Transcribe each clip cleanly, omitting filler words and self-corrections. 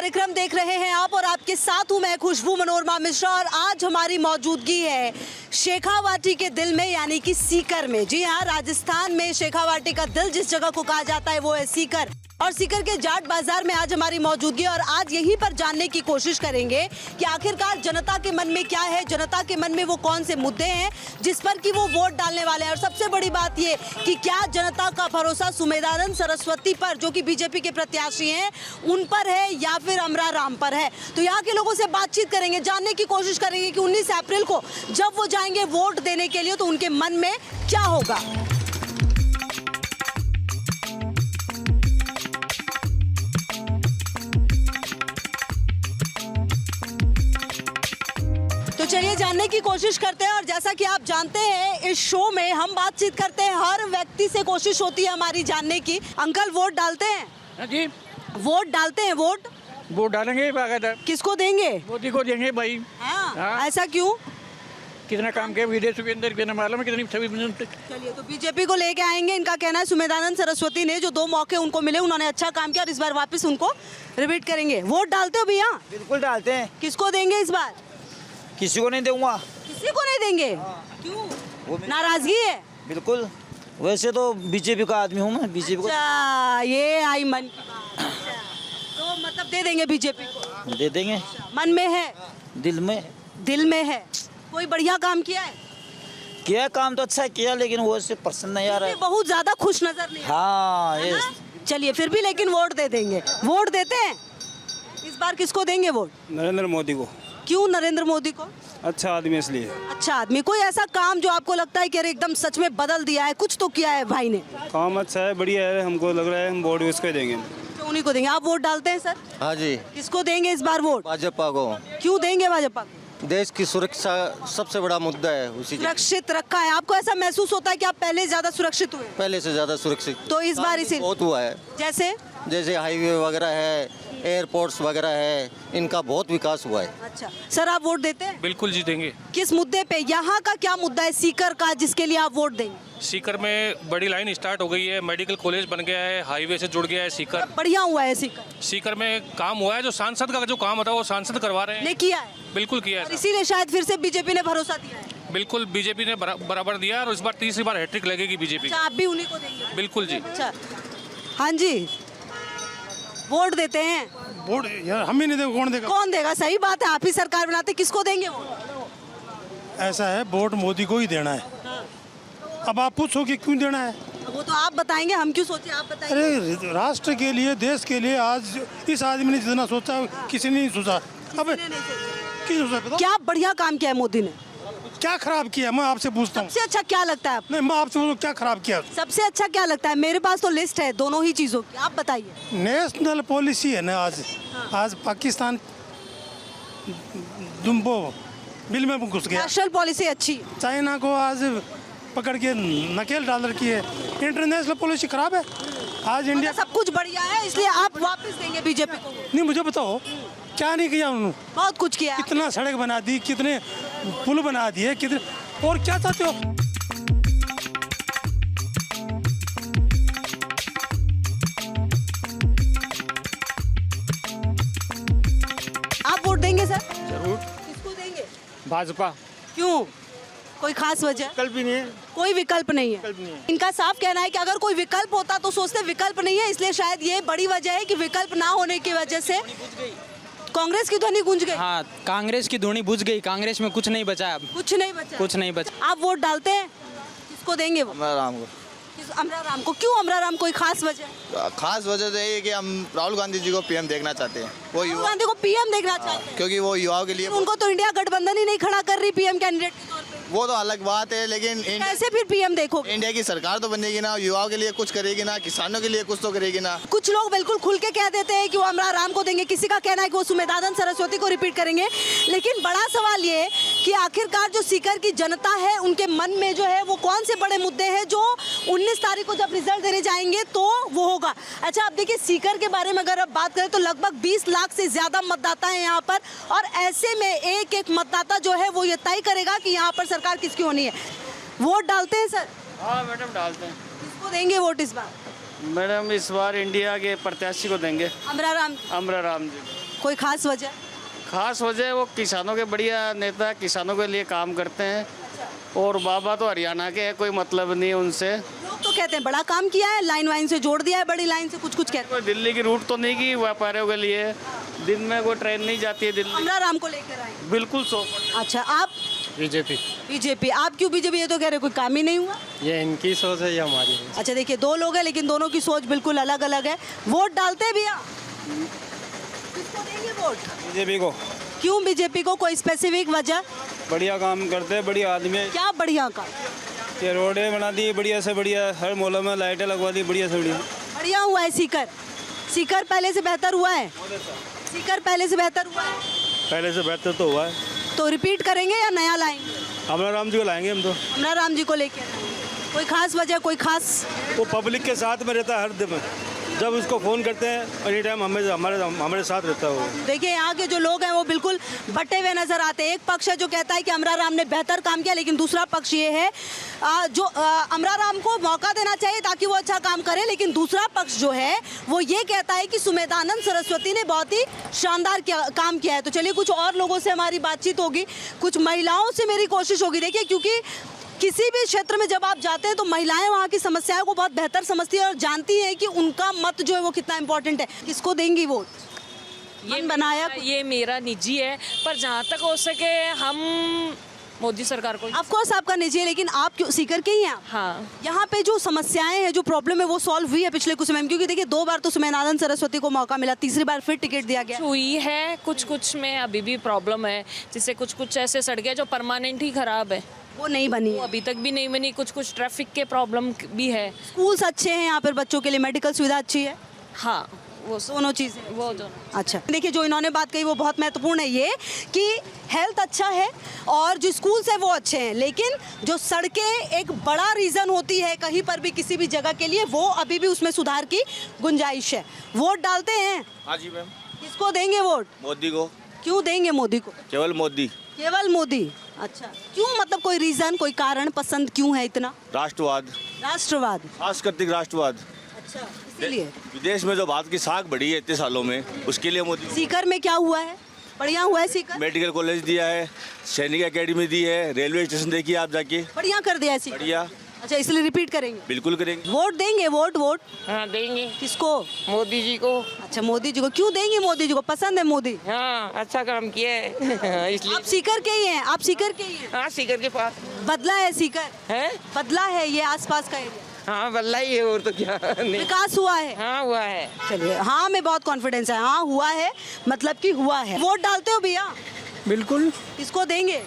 कार्यक्रम देख रहे हैं आप और आपके साथ हूं मैं खुशबू मनोरमा मिश्रा और आज हमारी मौजूदगी है शेखावाटी के दिल में यानी कि सीकर में। जी हाँ, राजस्थान में शेखावाटी का दिल जिस जगह को कहा जाता है वो है सीकर और सीकर के जाट बाजार में आज हमारी मौजूदगी और आज यहीं पर जानने की कोशिश करेंगे कि आखिरकार जनता के मन में क्या है, जनता के मन में वो कौन से मुद्दे हैं जिस पर कि वो वोट डालने वाले हैं। और सबसे बड़ी बात ये कि क्या जनता का भरोसा सुमेधानंद सरस्वती पर जो कि बीजेपी के प्रत्याशी हैं उन पर है या फिर अमरा राम पर है। तो यहाँ के लोगों से बातचीत करेंगे, जानने की कोशिश करेंगे कि 19 अप्रैल को जब वो जाएंगे वोट देने के लिए तो उनके मन में क्या होगा। चलिए जानने की कोशिश करते हैं और जैसा कि आप जानते हैं इस शो में हम बातचीत करते हैं, हर व्यक्ति से कोशिश होती है हमारी जानने की। अंकल वोट डालते हैं? जी वोट डालते हैं। वोट डालेंगे। किसको देंगे? मोदी को देंगे भाई। हाँ। ऐसा क्यों? कितना काम किया विदेश के अंदर, कितना मालूम है कितनी छवि। चलिए तो बीजेपी को लेके आएंगे। इनका कहना है सुमेधानंद सरस्वती ने जो 2 मौके उनको मिले उन्होंने अच्छा काम किया और इस बार वापस उनको रिपीट करेंगे। वोट डालते हो भैया? बिल्कुल डालते हैं। किसको देंगे इस बार? किसी को नहीं दूंगा। किसी को नहीं देंगे? क्यों? नाराजगी है? बिल्कुल, वैसे तो बीजेपी का आदमी हूँ मैं। बीजेपी अच्छा, ये आई मन की बात। तो मतलब दे देंगे बीजेपी को? दे देंगे। मन में है? दिल में है। कोई बढ़िया काम किया है? किया काम तो अच्छा किया लेकिन वो से पसंद नहीं आ रहा है। बहुत ज्यादा खुश नजर नहीं। हाँ ये। चलिए फिर भी लेकिन वोट दे देंगे। वोट देते हैं? इस बार किसको देंगे वोट? नरेंद्र मोदी को। क्यों नरेंद्र मोदी को? अच्छा आदमी इसलिए। अच्छा आदमी। कोई ऐसा काम जो आपको लगता है कि अरे एकदम सच में बदल दिया है, कुछ तो किया है भाई ने? काम अच्छा है, बढ़िया है, हमको लग रहा है हम वोट उसको देंगे। तो उन्हीं को देंगे। आप वोट डालते हैं सर? हाँ जी। किसको देंगे इस बार वोट? भाजपा को। क्यों देंगे भाजपा को? देश की सुरक्षा सबसे बड़ा मुद्दा है, उसी सुरक्षित रखा है। आपको ऐसा महसूस होता है कि आप पहले ज्यादा सुरक्षित हुए? पहले से ज्यादा सुरक्षित तो इस बार इसी बहुत हुआ है। जैसे हाईवे वगैरह है, एयरपोर्ट्स वगैरह है, इनका बहुत विकास हुआ है। अच्छा सर, आप वोट देते हैं? बिल्कुल जी देंगे। किस मुद्दे पे? यहाँ का क्या मुद्दा है सीकर का जिसके लिए आप वोट देंगे? सीकर में बड़ी लाइन स्टार्ट हो गई है, मेडिकल कॉलेज बन गया है, हाईवे से जुड़ गया है सीकर। बढ़िया हुआ है सीकर। सीकर में काम हुआ है, जो सांसद का जो काम होता है वो सांसद करवा रहे हैं। ने किया है? बिल्कुल किया है। इसीलिए शायद फिर से बीजेपी ने भरोसा दिया है। बिल्कुल बीजेपी ने बराबर दिया और इस बार तीसरी बार हैट्रिक लगेगी बीजेपी। अच्छा, आप भी उन्हीं को देंगे? बिल्कुल जी। अच्छा हाँ जी, वोट देते हैं? वोट यार हम ही नहीं देंगे, कौन देगा? कौन देगा? सही बात है, आप ही सरकार बनाते, किसको देंगे वोट? ऐसा है, वोट मोदी को ही देना है। अब आप पूछो कि क्यों देना है? वो तो आप बताएंगे, हम क्यों सोचे, आप बताएंगे। अरे राष्ट्र के लिए, देश के लिए आज इस आदमी ने जितना सोचा किसी ने नहीं सोचा। अब क्या बढ़िया काम किया है मोदी ने? क्या खराब किया? मैं आपसे पूछता हूँ। सबसे अच्छा क्या लगता है आपको? नहीं, मैं आपसे पूछूं क्या खराब किया? सबसे अच्छा क्या लगता है? मेरे पास तो लिस्ट है दोनों ही चीजों की, आप बताइए। नेशनल पॉलिसी है ना आज पाकिस्तान दुम्बो बिल में घुस गया। नेशनल पॉलिसी अच्छी है। चाइना को आज पकड़ के नकेल डाल रखी है। इंटरनेशनल पॉलिसी खराब है। आज इंडिया सब कुछ बढ़िया है इसलिए आप वापस देंगे बीजेपी को? नहीं, मुझे बताओ क्या नहीं किया उन्होंने? बहुत कुछ किया। कितना सड़क बना दी, कितने पुल बना दिए, कितने, और क्या चाहते हो? आप वोट देंगे सर? जरूर। किसको देंगे? भाजपा। क्यों? कोई खास वजह? विकल्प भी नहीं है। कोई विकल्प नहीं है। इनका साफ कहना है कि अगर कोई विकल्प होता तो सोचते विकल्प नहीं है, इसलिए शायद ये बड़ी वजह है कि विकल्प ना होने की वजह से कांग्रेस की ध्वनि गूंज गई। हाँ, कांग्रेस की ध्वनि बुझ गई। कांग्रेस में कुछ नहीं बचा अब। कुछ नहीं बचा। आप वोट डालते हैं? किसको देंगे वो? अमरा राम को। अमरा राम को। क्यों अमरा राम? कोई खास वजह? खास वजह तो ये है कि हम राहुल गांधी जी को पीएम देखना चाहते हैं। वो राहुल गांधी को पीएम देखना चाहते हैं क्योंकि वो युवाओं के लिए। उनको तो इंडिया गठबंधन ही नहीं खड़ा कर रही पीएम कैंडिडेट के तौर पे। वो तो अलग बात है, लेकिन कैसे फिर पीएम देखोगे? इंडिया की सरकार तो बनेगी ना, युवाओं के लिए कुछ करेगी ना, किसानों के लिए कुछ तो करेगी ना। कुछ लोग बिल्कुल खुल के कह देते हैं कि वो अमरा राम को देंगे, किसी का कहना है कि वो सुमेधानंद सरस्वती को रिपीट करेंगे। लेकिन बड़ा सवाल ये कि आखिरकार जो सीकर की जनता है उनके मन में जो है वो कौन से बड़े मुद्दे हैं जो 19 तारीख को जब रिजल्ट देने जाएंगे तो वो होगा। अच्छा, अब देखिए सीकर के बारे में अगर अब बात करें तो लगभग 20 लाख से ज्यादा मतदाता है यहाँ पर और ऐसे में एक एक मतदाता जो है वो ये तय करेगा कि यहाँ पर सरकार किसकी होनी है। वोट डालते हैं सर? हाँ मैडम, डालते हैं। किसको देंगे वोट इस बार? मैडम इस बार इंडिया के प्रत्याशी को देंगे। अमरा राम। अमरा राम जी। कोई खास वजह? खास वजह वो किसानों के बढ़िया नेता, किसानों के लिए काम करते हैं। और बाबा तो हरियाणा के हैं, कोई मतलब नहीं उनसे। लोग तो कहते हैं बड़ा काम किया है, लाइन वाइन से जोड़ दिया है, बड़ी लाइन से कुछ कुछ कहते कोई दिल्ली की रूट तो नहीं की व्यापारियों के लिए, दिन में कोई ट्रेन नहीं जाती है हैं। दिल्ली। अमरा राम को लेकर आए। बिल्कुल 100। अच्छा, आप बीजेपी। बीजेपी, आप क्यों बीजेपी? ये तो कह रहे कोई काम ही नहीं हुआ। ये इनकी सोच है, ये हमारी है। अच्छा देखिए, दो लोग हैं लेकिन दोनों की सोच बिल्कुल अलग अलग है। वोट डालते हैं भैया? किसको देंगे वोट? बीजेपी को। क्यों बीजेपी को? कोई स्पेसिफिक वजह? बढ़िया काम करते हैं, बढ़िया आदमी है। क्या बढ़िया का? ये रोडें बना दी बढ़िया से बढ़िया, हर मोहल्ले में लाइटें लगवा दी बढ़िया से बढ़िया। बढ़िया हुआ है सीकर। सीकर पहले से बेहतर हुआ है। सीकर पहले से बेहतर हुआ है। पहले से बेहतर तो हुआ है। तो रिपीट करेंगे या नया लाएंगे? अमरा राम जी को लाएंगे हम तो। अमरा राम जी को लेके आएंगे। कोई खास वजह? कोई खास? वो पब्लिक के साथ में रहता है हर दिन, जब उसको फ़ोन करते हैं एनी टाइम हमारे साथ रहता है वो। देखिए, यहाँ के जो लोग हैं वो बिल्कुल बटे हुए नजर आते हैं। एक पक्ष है जो कहता है कि अमरा राम ने बेहतर काम किया, लेकिन दूसरा पक्ष ये है जो अमरा राम को मौका देना चाहिए ताकि वो अच्छा काम करे, लेकिन दूसरा पक्ष जो है वो ये कहता है कि सुमेधानंद सरस्वती ने बहुत ही शानदार काम किया है। तो चलिए, कुछ और लोगों से हमारी बातचीत होगी, कुछ महिलाओं से मेरी कोशिश होगी। देखिए, क्योंकि किसी भी क्षेत्र में जब आप जाते हैं तो महिलाएं वहाँ की समस्याओं को बहुत बेहतर समझती है और जानती हैं कि उनका मत जो है वो कितना इम्पोर्टेंट है। किसको देंगी वोट? मन बनाया? ये मेरा निजी है, पर जहाँ तक हो सके हम मोदी सरकार को। ऑफ कोर्स आपका निजी है, लेकिन आप क्यों सीकर के ही हैं? हाँ, यहाँ पे जो समस्याएं हैं, जो प्रॉब्लम है, वो सॉल्व हुई है पिछले कुछ समय में? क्योंकि देखिए, 2 बार तो सुमेधानंद सरस्वती को मौका मिला, तीसरी बार फिर टिकट दिया गया। हुई है, कुछ कुछ में अभी भी प्रॉब्लम है, जिससे कुछ कुछ ऐसे सड़कें जो परमानेंट ही खराब है, वो नहीं बनी वो है। अभी तक भी नहीं बनी। कुछ कुछ ट्रैफिक के प्रॉब्लम भी है। स्कूल्स अच्छे हैं यहाँ पर, बच्चों के लिए मेडिकल सुविधा अच्छी है, हाँ, वो दोनों चीज़ें। वो दोनों। अच्छा देखिए, जो इन्होंने बात कही वो बहुत महत्वपूर्ण है, ये कि हेल्थ अच्छा है और जो स्कूल्स है वो अच्छे हैं, लेकिन जो सड़कें एक बड़ा रीज़न होती है कहीं पर भी किसी भी जगह के लिए, वो अभी भी उसमें सुधार की गुंजाइश है। वोट डालते हैं? हाँ जी मैम। किसको देंगे वोट? मोदी को। क्यों देंगे मोदी को? केवल मोदी। केवल मोदी? अच्छा, क्यों? मतलब कोई रीज़न, कोई कारण, पसंद क्यों है इतना? राष्ट्रवाद, राष्ट्रवाद। सांस्कृतिक राष्ट्रवाद। अच्छा, इसीलिए विदेश में जो भारत की साख बढ़ी है इतने सालों में, उसके लिए मोदी। सीकर में क्या हुआ है? बढ़िया हुआ है सीकर? मेडिकल कॉलेज दिया है, सैनिक एकेडमी दी है, रेलवे स्टेशन देखिए आप जाके, बढ़िया कर दिया है सीकर। बढ़िया। अच्छा, इसलिए रिपीट करेंगे? बिल्कुल करेंगे। वोट देंगे? वोट वोट हाँ, देंगे। किसको? मोदी जी को। अच्छा, मोदी जी को। क्यों देंगे मोदी जी को? पसंद है मोदी? हाँ, अच्छा काम किया है इसलिए। आप सीकर के ही हैं? आप सीकर के ही हैं? हाँ, सीकर के पास बदला है सीकर? है। बदला है ये आसपास का एरिया? हाँ, बल्ला ही है, और तो क्या नहीं। विकास हुआ है? हाँ, हुआ है। चलिए, हाँ में बहुत कॉन्फिडेंस है। हाँ हुआ है, मतलब कि हुआ है। वोट डालते हो भैया? बिल्कुल। किसको देंगे?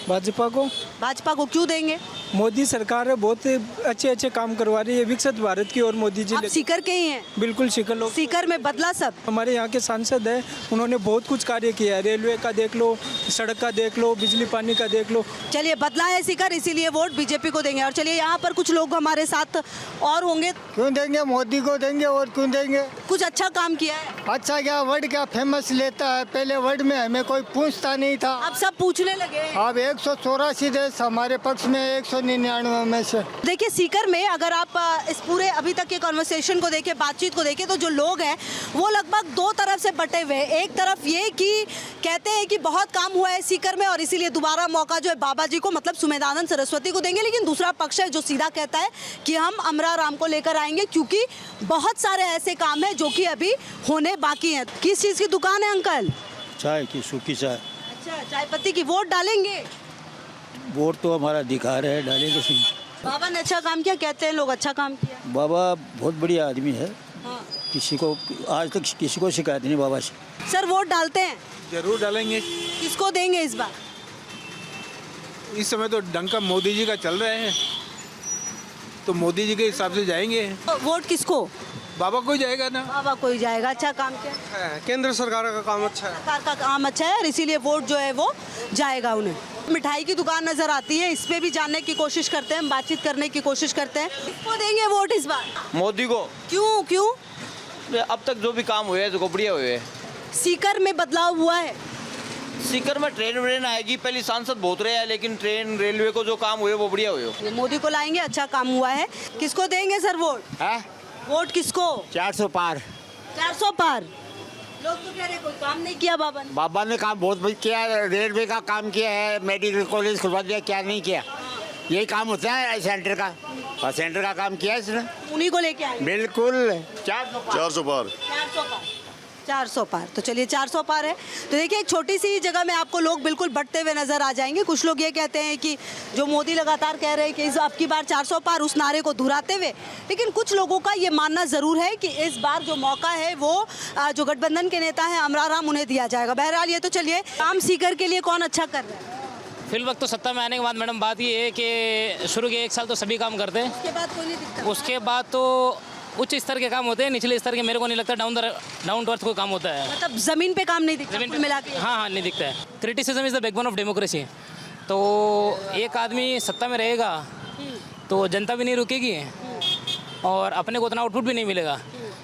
भाजपा को। भाजपा को क्यों देंगे? मोदी सरकार है, बहुत अच्छे अच्छे काम करवा रही है विकसित भारत की, और मोदी जी आप सीकर के ही हैं? बिल्कुल सीकर लोग। सीकर में बदला सब? हमारे यहाँ के सांसद है, उन्होंने बहुत कुछ कार्य किया है, रेलवे का देख लो, सड़क का देख लो, बिजली पानी का देख लो। चलिए, बदला है सीकर, इसीलिए वोट बीजेपी को देंगे। और चलिए, यहाँ पर कुछ लोग हमारे साथ और होंगे। क्यों देंगे? मोदी को देंगे। और क्यों देंगे? कुछ अच्छा काम किया है? अच्छा क्या? वर्ड क्या फेमस लेता है? पहले वर्ड में हमें कोई पूछता नहीं था, अब सब पूछने लगे हैं। अब 184 देश हमारे पक्ष में, 199 में से। देखिए, सीकर में अगर आप इस पूरे अभी तक के कन्वर्सेशन को देखें, बातचीत को देखें, तो जो लोग हैं वो लगभग 2 तरफ से बटे हुए हैं। एक तरफ ये कि कहते हैं कि बहुत काम हुआ है सीकर में और इसीलिए दोबारा मौका जो है बाबा जी को, मतलब सुमेधानंद सरस्वती को देंगे, लेकिन दूसरा पक्ष है जो सीधा कहता है कि हम अमरा राम को लेकर आएंगे, क्योंकि बहुत सारे ऐसे काम हैं जो कि अभी होने बाकी हैं। किस चीज़ की दुकान है अंकल? चाय की, सूखी चाय। अच्छा, चाय पत्ती की। वोट डालेंगे? वोट तो हमारा अधिकार है, डालेंगे सिंह। बाबा ने अच्छा काम किया, कहते हैं लोग, अच्छा काम किया। बाबा बहुत बढ़िया आदमी है, हाँ। किसी को आज तक किसी को शिकायत नहीं बाबा से। सर, वोट डालते हैं? जरूर डालेंगे। किसको देंगे इस बार? इस समय तो डंका मोदी जी का चल रहे हैं, तो मोदी जी के हिसाब से जाएंगे। वोट किसको? बाबा को जाएगा ना। बाबा कोई जाएगा। अच्छा काम किया, केंद्र सरकार का काम अच्छा है, सरकार का काम अच्छा है और इसीलिए वोट जो है वो जाएगा उन्हें। मिठाई की दुकान नजर आती है, इस पे भी जानने की कोशिश करते हैं, बातचीत करने की कोशिश करते हैं। किसको देंगे वोट इस बार? मोदी को। क्यों क्यों? अब तक जो भी काम हुए हैं तो बढ़िया हुए हैं। सीकर में बदलाव हुआ है? सीकर में ट्रेन व्रेन आएगी, पहले सांसद बहुत रहे हैं, लेकिन ट्रेन रेलवे को जो काम हुए वो बढ़िया हुए। मोदी को लाएंगे, अच्छा काम हुआ है। किसको देंगे सर वोट? है वोट किसको? 400 पार। 400 पार? लोग तो कह रहे कोई काम नहीं किया बाबा ने। बाबा ने काम बहुत किया, रेलवे का काम किया है, मेडिकल कॉलेज खुलवा दिया, क्या नहीं किया। यही काम होता है सेंटर का, और सेंटर का काम किया इसने, उन्हीं को लेके आए। बिल्कुल। 400 पार 400 पार। तो चलिए 400 पार है। तो देखिए एक छोटी सी जगह में आपको लोग बिल्कुल बंटते हुए नजर आ जाएंगे। कुछ लोग ये कहते हैं कि जो मोदी लगातार कह रहे हैं कि इस आपकी बार 400 पार, उस नारे को दोहराते हुए, लेकिन कुछ लोगों का ये मानना जरूर है कि इस बार जो मौका है वो जो गठबंधन के नेता हैं अमराराम, उन्हें दिया जाएगा। बहरहाल ये तो चलिए, काम सीकर के लिए कौन अच्छा कर रहा है? फिल वक्त तो सत्ता में आने के बाद मैडम बात ये है कि शुरू के 1 साल तो सभी काम करते हैं, उसके बाद कोई नहीं दिखता। उसके बाद तो उच्च स्तर के काम होते हैं, निचले स्तर के मेरे को नहीं लगता डाउन टू अर्थ कोई काम होता है। मतलब जमीन पे काम नहीं दिखता, जमीन कुल मिला के। हाँ नहीं दिखता है। Criticism is the backbone of democracy. तो एक आदमी सत्ता में रहेगा तो जनता भी नहीं रुकेगी और अपने को उतना आउटपुट भी नहीं मिलेगा।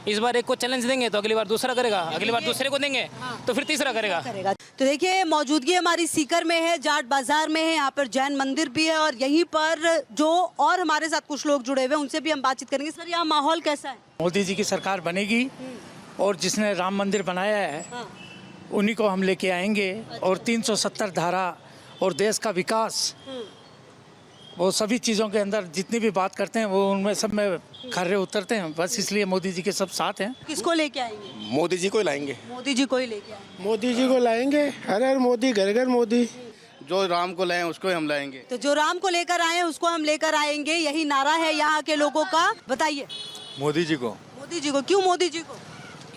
इस बार एक को चैलेंज देंगे तो अगली बार दूसरा करेगा, अगली बार दूसरे को देंगे तो फिर तीसरा करेगा। तो देखिए मौजूदगी हमारी सीकर में है, जाट बाजार में है, यहाँ पर जैन मंदिर भी है और यहीं पर जो और हमारे साथ कुछ लोग जुड़े हुए हैं उनसे भी हम बातचीत करेंगे। सर यहाँ माहौल कैसा है? मोदी जी की सरकार बनेगी और जिसने राम मंदिर बनाया है उन्हीं को हम लेके आएंगे और 370 धारा और देश का विकास, वो सभी चीज़ों के अंदर जितनी भी बात करते हैं वो उनमें सब में खर्रे उतरते हैं। बस इसलिए मोदी जी के सब साथ हैं। किसको लेके आएंगे? मोदी जी को ही लाएंगे। मोदी जी को ही लेके आएंगे। मोदी जी को लाएंगे, हर हर मोदी, घर घर मोदी। जो राम को लाए उसको हम लाएंगे। तो जो राम को लेकर आए हैं उसको हम लेकर आएंगे, यही नारा है यहाँ के लोगों का। बताइए। मोदी जी को। मोदी जी को क्यों? मोदी जी को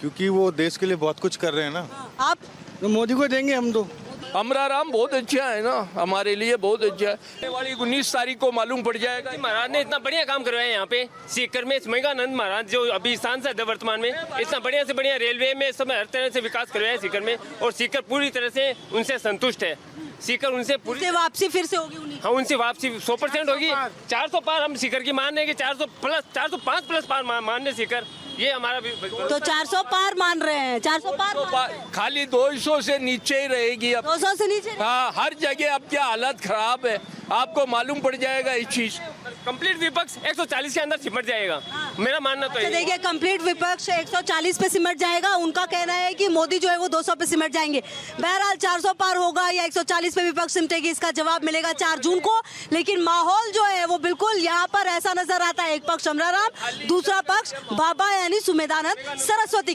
क्योंकि वो देश के लिए बहुत कुछ कर रहे हैं ना। आप? तो मोदी को देंगे हम तो। अमराराम बहुत अच्छा है ना, हमारे लिए बहुत अच्छा है। वाली 19 तारीख को मालूम पड़ जाएगा। महाराज ने इतना बढ़िया काम करवाया यहाँ पे सीकर में। मेघानंद महाराज जो अभी सांसद है वर्तमान में, इतना बढ़िया से बढ़िया रेलवे में सब हर तरह से विकास करवाया है सीकर में और सीकर पूरी तरह से उनसे संतुष्ट है। सीकर उनसे पूरी वापसी फिर से होगी उन्हीं। हाँ, उनसे वापसी 100% होगी। 400 पार हम सीकर की मान रहे हैं कि 400 प्लस 405 प्लस पार मान रहे सीकर, ये हमारा भी। तो 400 पार मान रहे हैं, 400 पार खाली 200 से नीचे ही रहेगी अब। 200 से नीचे? हाँ, हर जगह अब क्या हालत खराब है, आपको मालूम पड़ जाएगा इस चीज। कंप्लीट विपक्ष 140 के अंदर सिमट जाएगा, मेरा मानना तो है। देखिए कंप्लीट विपक्ष 140 पे सिमट जाएगा, उनका कहना है कि मोदी जो है वो 200 पे सिमट जाएंगे। बहरहाल 400 पार होगा या 140 पे विपक्ष सिमटेगी, इसका जवाब मिलेगा 4 जून को। लेकिन माहौल जो है वो बिल्कुल यहाँ पर ऐसा नजर आता है, एक पक्ष अमराराम, दूसरा पक्ष बाबा यानी सुमेधानंद सरस्वती के